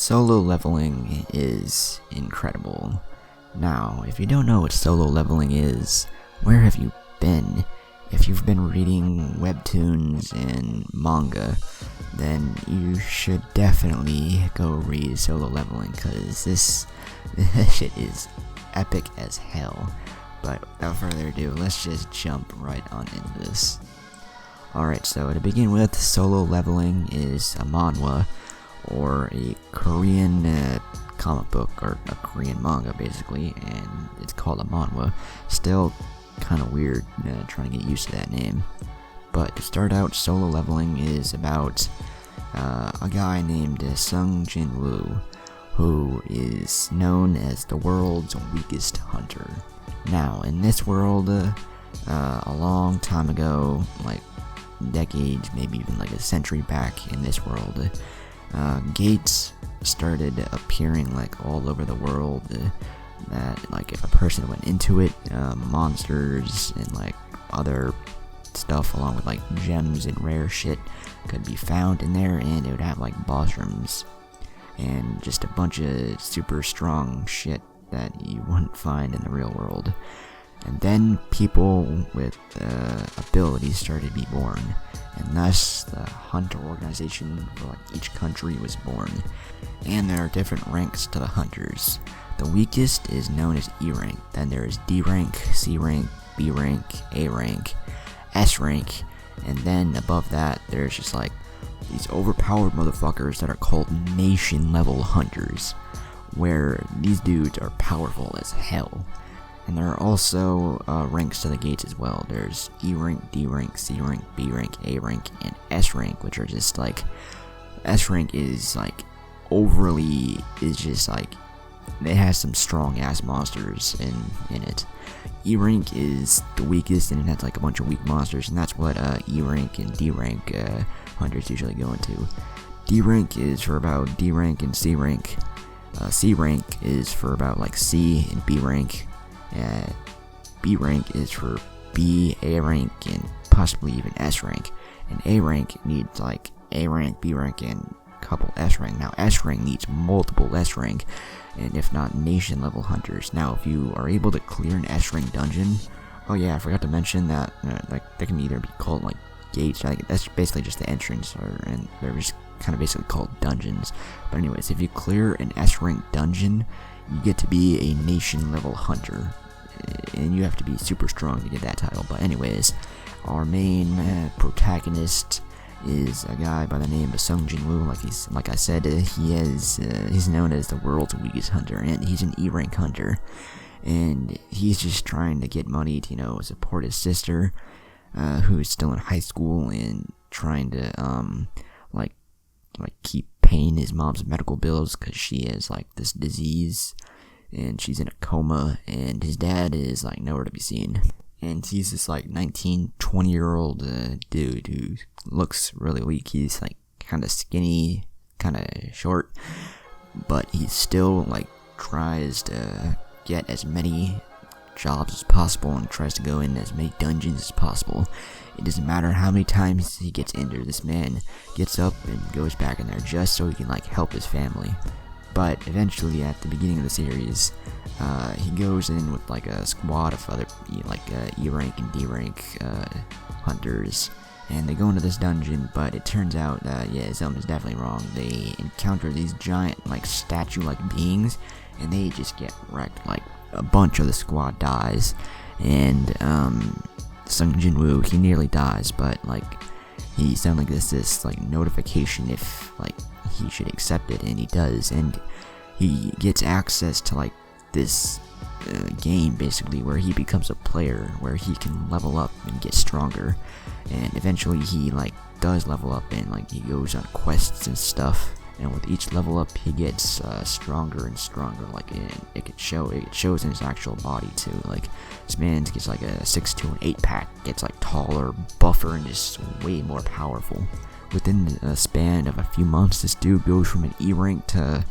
Solo leveling is incredible. Now, if you don't know what solo leveling is, where have you been? If you've been reading webtoons and manga, then you should definitely go read solo leveling, because this shit is epic as hell. But without further ado, let's just jump right on into this. Alright, so to begin with, solo leveling is a manhwa, or a Korean comic book, or a Korean manga basically, and it's called a manhwa. Still kind of weird trying to get used to that name. But to start out, solo leveling is about a guy named Sung Jin-woo, who is known as the world's weakest hunter. Now, in this world, a long time ago, like decades, maybe even like a century back in this world, gates started appearing like all over the world, that like if a person went into it, monsters and like other stuff along with like gems and rare shit could be found in there, and it would have like boss rooms and just a bunch of super strong shit that you wouldn't find in the real world. And then people with abilities started to be born, and thus the hunter organization for like each country was born. And there are different ranks to the hunters. The weakest is known as E rank, then there is D rank, C rank, B rank, A rank, S rank, and then above that there's just like these overpowered motherfuckers that are called nation level hunters, where these dudes are powerful as hell. And there are also ranks to the gates as well. There's E rank, D rank, C rank, B rank, A rank, and S rank, which are just like, S rank is like overly, is just like, it has some strong ass monsters in it. E rank is the weakest, and it has like a bunch of weak monsters, and that's what E rank and D rank hunters usually go into. D rank is for about D rank and C rank. C rank is for about like C and B rank. B rank is for B, A rank, and possibly even S rank. And A rank needs like A rank, B rank, and a couple S rank. Now S rank needs multiple S rank, and if not, nation level hunters. Now if you are able to clear an S rank dungeon, oh yeah, I forgot to mention that like they can either be called like gates, like that's basically just the entrance, and they're just kind of basically called dungeons. But anyways, if you clear an S rank dungeon, you get to be a nation level hunter, and you have to be super strong to get that title. But anyways, our main protagonist is a guy by the name of Sung Jin-woo. Like I said, he's known as the world's weakest hunter, and he's an E rank hunter, and he's just trying to get money to support his sister, who's still in high school, and trying to like keep paying his mom's medical bills because she has like this disease and she's in a coma, and his dad is like nowhere to be seen. And he's this like 19-20-year-old dude who looks really weak. He's like kind of skinny, kind of short, but he still like tries to get as many jobs as possible and tries to go in as many dungeons as possible. It doesn't matter how many times he gets injured, this man gets up and goes back in there just so he can like help his family. But eventually, at the beginning of the series, he goes in with like a squad of other like E rank and D rank hunters, and they go into this dungeon. But it turns out yeah, something's definitely wrong. They encounter these giant like statue-like beings, and they just get wrecked. Like a bunch of the squad dies, and Sung Jin-woo, he nearly dies, but like he suddenly gets this like notification if like he should accept it, and he does, and he gets access to like this game basically where he becomes a player, where he can level up and get stronger, and eventually he like does level up, and like he goes on quests and stuff, and with each level up he gets stronger and stronger. Like it shows in his actual body too. Like this man gets like a 6 to an 8 pack, gets like taller, buffer, and just way more powerful. Within a span of a few months, this dude goes from an E rank to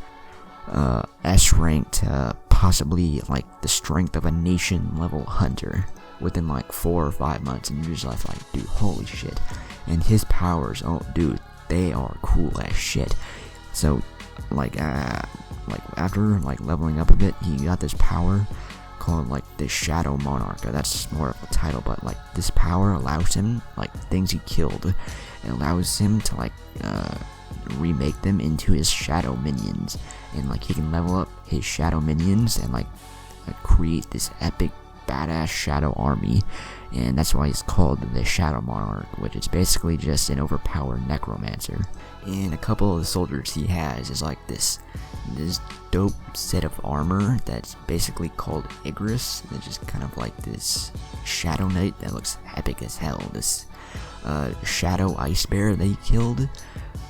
S rank to possibly like the strength of a nation level hunter within like 4 or 5 months, and you're just like, dude, holy shit. And his powers, oh dude, they are cool as shit. So like after like leveling up a bit, he got this power called like the Shadow Monarch. That's more of a title, but like this power allows him, like things he killed, it allows him to like remake them into his shadow minions, and like he can level up his shadow minions and like create this epic badass shadow army, and that's why he's called the Shadow Monarch, which is basically just an overpowered necromancer. And a couple of the soldiers he has is like this dope set of armor that's basically called Igris. It's just kind of like this shadow knight that looks epic as hell. This shadow ice bear that he killed,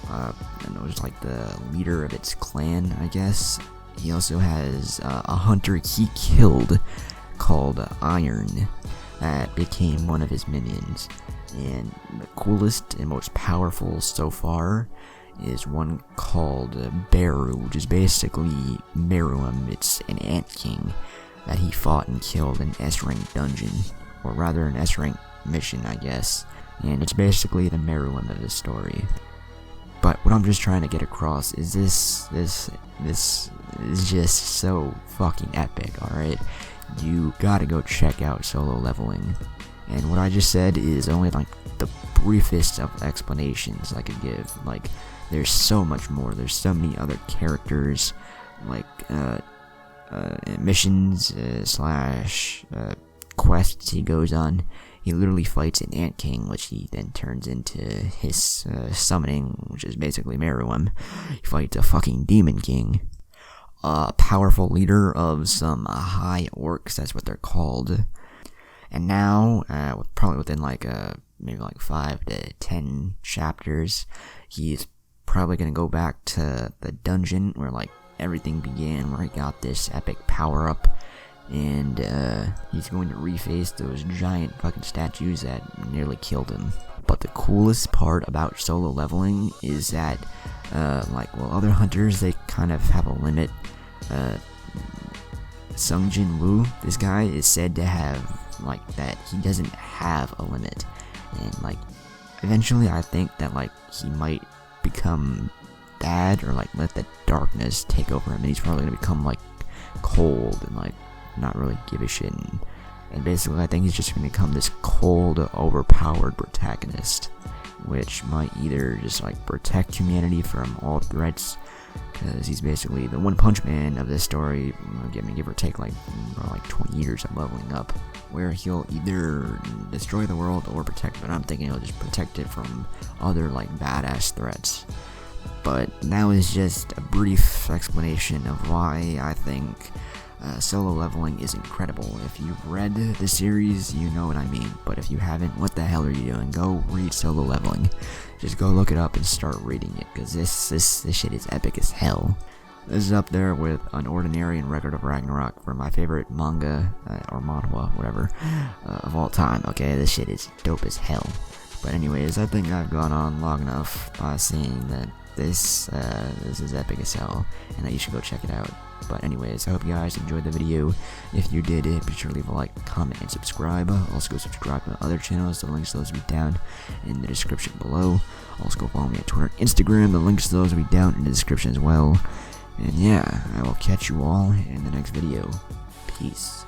and it was like the leader of its clan, I guess. He also has a hunter he killed called Iron that became one of his minions. And the coolest and most powerful so far is one called Beru, which is basically Meruem. It's an ant king that he fought and killed in S-rank dungeon, or rather an S-rank mission, I guess. And it's basically the Meruem of the story. But what I'm just trying to get across is this is just so fucking epic, alright? You gotta go check out Solo Leveling. And what I just said is only like the briefest of explanations I could give. Like, there's so much more. There's so many other characters, like missions slash quests he goes on. He literally fights an Ant King, which he then turns into his summoning, which is basically Meruem. He fights a fucking Demon King, a powerful leader of some high orcs. That's what they're called. And now, probably within like maybe like 5 to 10 chapters, he's probably gonna go back to the dungeon where like everything began, where he got this epic power up, and he's going to reface those giant fucking statues that nearly killed him. But the coolest part about Solo Leveling is that, like, well, other hunters, they kind of have a limit. Sung Jin Woo, this guy is said to have like that he doesn't have a limit, and like eventually I think that like he might become bad, or like let the darkness take over him, and he's probably gonna become like cold and like not really give a shit, and basically I think he's just gonna become this cold, overpowered protagonist, which might either just like protect humanity from all threats, because he's basically the One Punch Man of this story, give or take like 20 years of leveling up, where he'll either destroy the world or protect it, but I'm thinking he'll just protect it from other like badass threats. But that was just a brief explanation of why I think Solo Leveling is incredible. If you've read the series, you know what I mean, but if you haven't, what the hell are you doing? Go read Solo Leveling. Just go look it up and start reading it, because this shit is epic as hell. This is up there with Unordinary and Record of Ragnarok for my favorite manga, or manhwa, whatever, of all time. Okay, this shit is dope as hell. But anyways, I think I've gone on long enough by saying that this is epic as hell, and that you should go check it out. But anyways, I hope you guys enjoyed the video. If you did, be sure to leave a like, comment, and subscribe. Also go subscribe to my other channels. The links to those will be down in the description below. Also go follow me on Twitter and Instagram. The links to those will be down in the description as well. And yeah, I will catch you all in the next video. Peace.